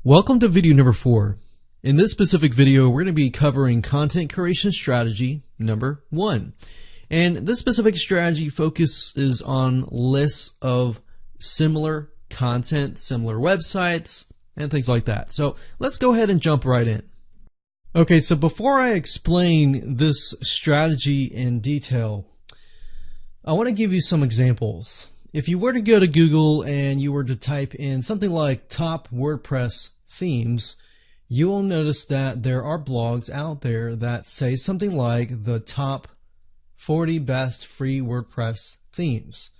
Welcome to video number 4. In this specific video, we're going to be covering content curation strategy number 1. And this specific strategy focuses on lists of similar content, similar websites, and things like that. So let's go ahead and jump right in. Okay, so before I explain this strategy in detail, I want to give you some examples. If you were to go to Google and you were to type in something like top WordPress themes, you will notice that there are blogs out there that say something like the top 40 best free WordPress themes,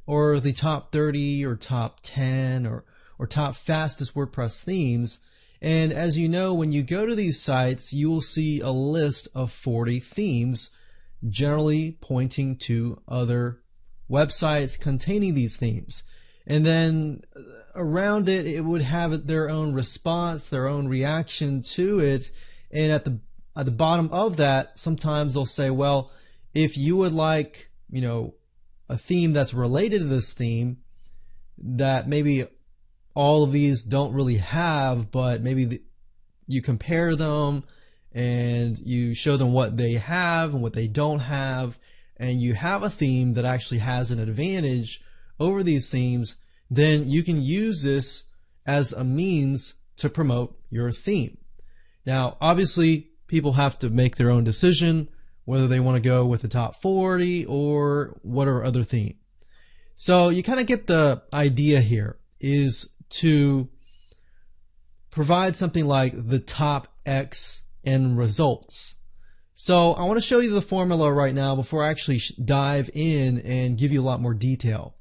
or the top 30 or top 10 or top fastest WordPress themes. And as you know, when you go to these sites, you will see a list of 40 themes, generally pointing to other websites containing these themes. And then around it, it would have their own response, their own reaction to it. And at the bottom of that, sometimes they'll say, well, if you would like, a theme that's related to this theme that maybe all of these don't really have, but maybe you compare them and you show them what they have and what they don't have, and you have a theme that actually has an advantage over these themes, then you can use this as a means to promote your theme. Now, obviously, people have to make their own decision whether they want to go with the top 40 or whatever other theme. So you kind of get the idea here is to provide something like the top X end results. So I want to show you the formula right now before I actually dive in and give you a lot more detail.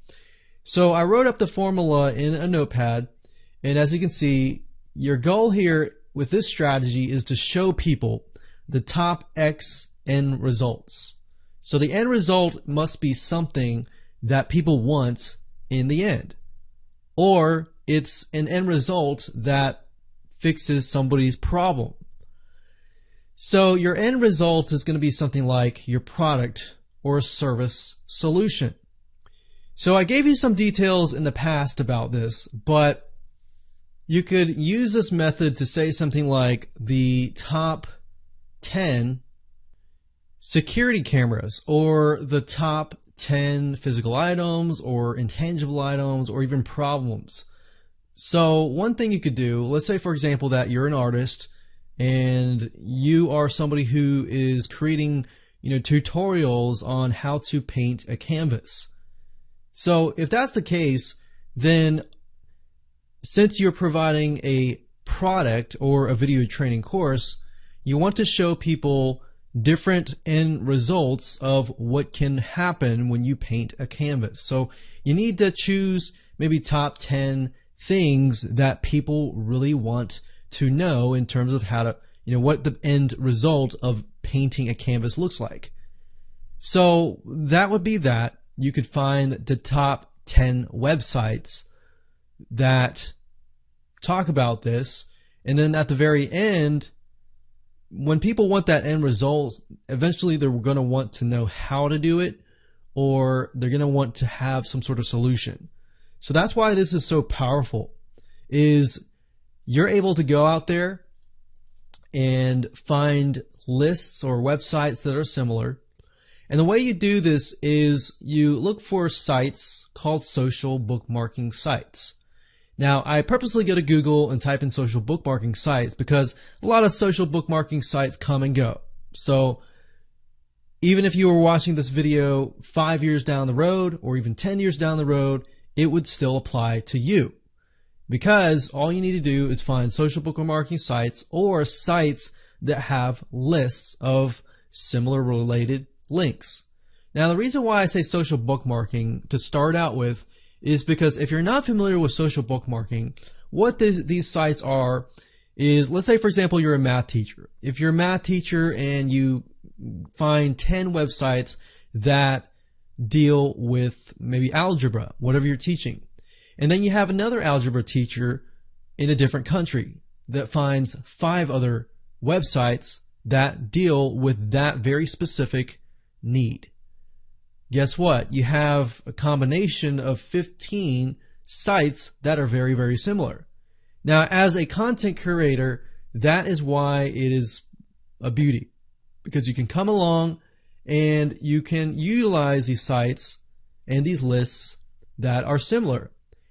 So I wrote up the formula in a notepad, and as you can see, your goal here with this strategy is to show people the top X end results. So the end result must be something that people want in the end, or it's an end result that fixes somebody's problem. So your end result is going to be something like your product or service solution. So I gave you some details in the past about this, but you could use this method to say something like the top 10 security cameras, or the top 10 physical items or intangible items or even problems. So one thing you could do, let's say for example that you're an artist and you are somebody who is creating tutorials on how to paint a canvas. So if that's the case, then since you're providing a product or a video training course, you want to show people different end results of what can happen when you paint a canvas. So you need to choose maybe top 10 things that people really want to know in terms of how to, what the end result of painting a canvas looks like. So that would be that. You could find the top 10 websites that talk about this, and then at the very end, when people want that end result, eventually they're going to want to know how to do it, or they're going to want to have some sort of solution. So that's why this is so powerful, is you're able to go out there and find lists or websites that are similar. And the way you do this is you look for sites called social bookmarking sites. Now, I purposely go to Google and type in social bookmarking sites because a lot of social bookmarking sites come and go. So even if you were watching this video 5 years down the road or even 10 years down the road, it would still apply to you, because all you need to do is find social bookmarking sites or sites that have lists of similar related links. Now, the reason why I say social bookmarking to start out with is because if you're not familiar with social bookmarking, what these sites are is, let's say for example you're a math teacher. If you're a math teacher and you find 10 websites that deal with maybe algebra, whatever you're teaching, and then you have another algebra teacher in a different country that finds 5 other websites that deal with that very specific need. Guess what? You have a combination of 15 sites that are very, very similar. Now, as a content curator, that is why it is a beauty, because you can come along and you can utilize these sites and these lists that are similar.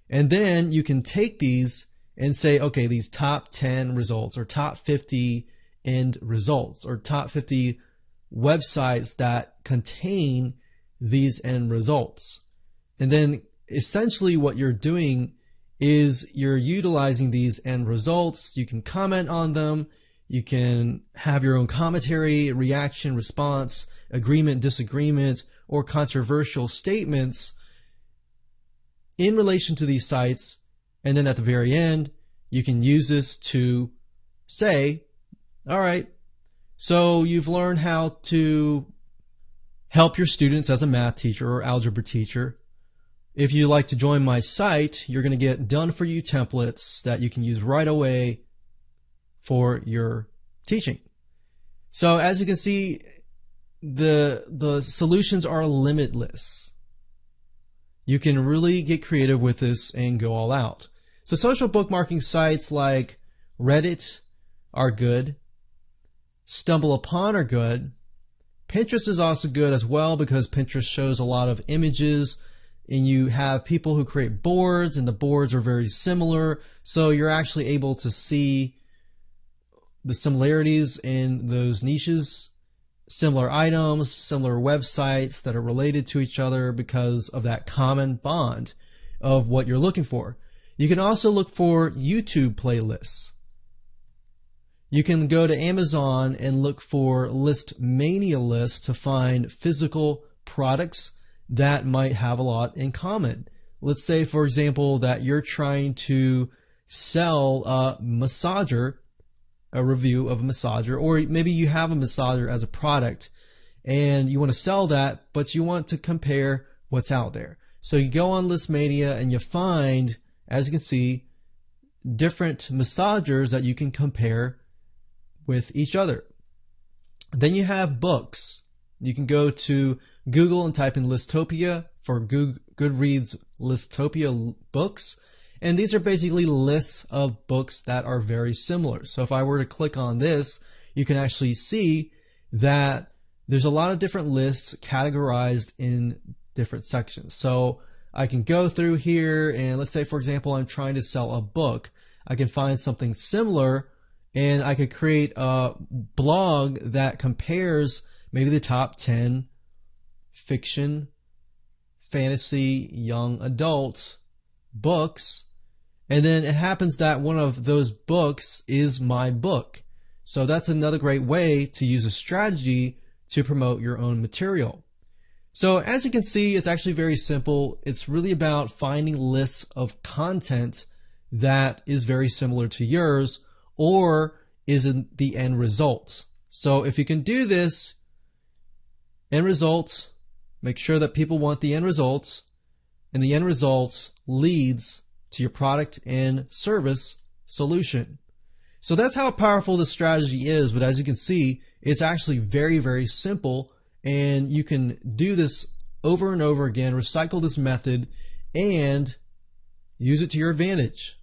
And then you can take these and say, okay, these top 10 results or top 50 end results or top 50 websites that contain these end results. And then essentially what you're doing is you're utilizing these end results. You can comment on them. You can have your own commentary, reaction, response, agreement, disagreement, or controversial statements in relation to these sites. And then at the very end, you can use this to say, all right, so you've learned how to help your students as a math teacher or algebra teacher. If you'd like to join my site, you're going to get done for you templates that you can use right away for your teaching. So as you can see, the solutions are limitless. You can really get creative with this and go all out. So social bookmarking sites like Reddit are good. StumbleUpon are good. Pinterest is also good as well because Pinterest shows a lot of images and you have people who create boards and the boards are very similar. So you're actually able to see the similarities in those niches, similar items, similar websites that are related to each other because of that common bond of what you're looking for. You can also look for YouTube playlists. You can go to Amazon and look for List Mania lists to find physical products that might have a lot in common. Let's say, for example, that you're trying to sell a massager, a review of a massager, or maybe you have a massager as a product and you want to sell that, but you want to compare what's out there. So you go on Listmania and you find, as you can see, different massagers that you can compare with each other. Then you have books. You can go to Google and type in Listopia for Goodreads Listopia books. And these are basically lists of books that are very similar. So if I were to click on this, you can actually see that there's a lot of different lists categorized in different sections. So I can go through here and let's say, for example, I'm trying to sell a book. I can find something similar and I could create a blog that compares maybe the top 10 fiction, fantasy, young adult books. And then it happens that one of those books is my book. So that's another great way to use a strategy to promote your own material. So as you can see, it's actually very simple. It's really about finding lists of content that is very similar to yours or is in the end results. So if you can do this, end results, make sure that people want the end results, and the end results leads to your product and service solution. So that's how powerful this strategy is. But as you can see, it's actually very, very simple. And you can do this over and over again, recycle this method, and use it to your advantage.